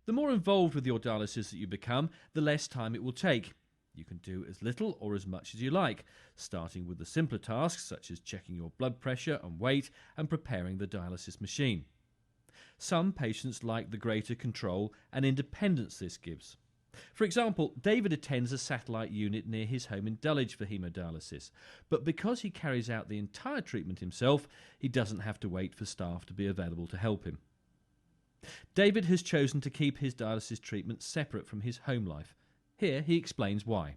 The more involved with your dialysis that you become, the less time it will take. You can do as little or as much as you like, starting with the simpler tasks such as checking your blood pressure and weight and preparing the dialysis machine. Some patients like the greater control and independence this gives. For example, David attends a satellite unit near his home in Dulwich for haemodialysis, but because he carries out the entire treatment himself, he doesn't have to wait for staff to be available to help him. David has chosen to keep his dialysis treatment separate from his home life. Here he explains why.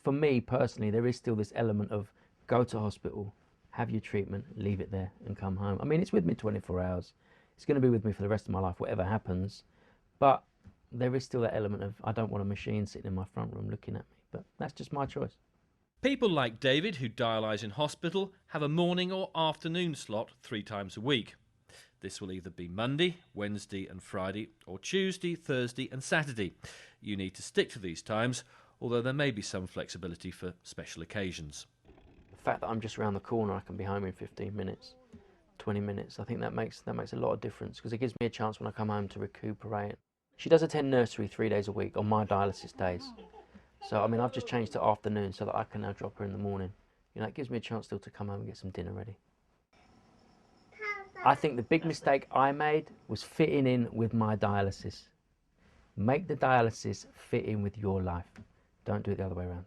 For me personally, there is still this element of go to hospital, have your treatment, leave it there and come home. I mean, it's with me 24 hours. It's going to be with me for the rest of my life, whatever happens. But there is still that element of I don't want a machine sitting in my front room looking at me. But that's just my choice. People like David, who dialyse in hospital, have a morning or afternoon slot 3 times a week. This will either be Monday, Wednesday and Friday, or Tuesday, Thursday and Saturday. You need to stick to these times, although there may be some flexibility for special occasions. The fact that I'm just around the corner, I can be home in 15 minutes, 20 minutes, I think that makes a lot of difference because it gives me a chance when I come home to recuperate. She does attend nursery 3 days a week on my dialysis days. So, I mean, I've just changed to afternoon so that I can now drop her in the morning. You know, it gives me a chance still to come home and get some dinner ready. I think the big mistake I made was fitting in with my dialysis. Make the dialysis fit in with your life. Don't do it the other way around.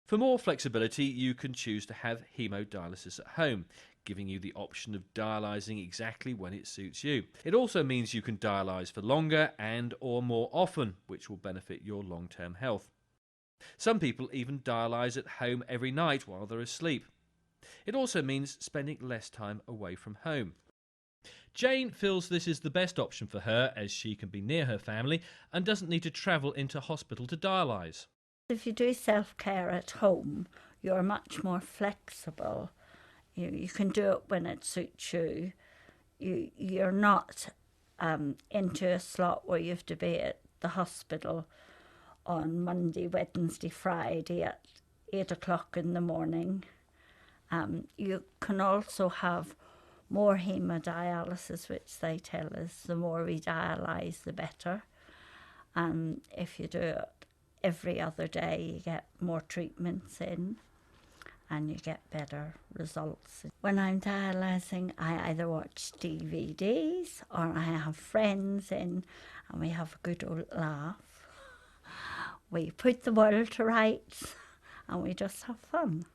For more flexibility, you can choose to have haemodialysis at home, giving you the option of dialysing exactly when it suits you. It also means you can dialyse for longer and or more often, which will benefit your long-term health. Some people even dialyse at home every night while they're asleep. It also means spending less time away from home. Jane feels this is the best option for her as she can be near her family and doesn't need to travel into hospital to dialyse. If you do self-care at home, you're much more flexible. You can do it when it suits you. You're not into a slot where you have to be at the hospital on Monday, Wednesday, Friday at 8 o'clock in the morning. You can also have more haemodialysis, which they tell us the more we dialyse, the better. And if you do it every other day, you get more treatments in and you get better results. When I'm dialysing, I either watch DVDs or I have friends in and we have a good old laugh. We put the world to rights and we just have fun.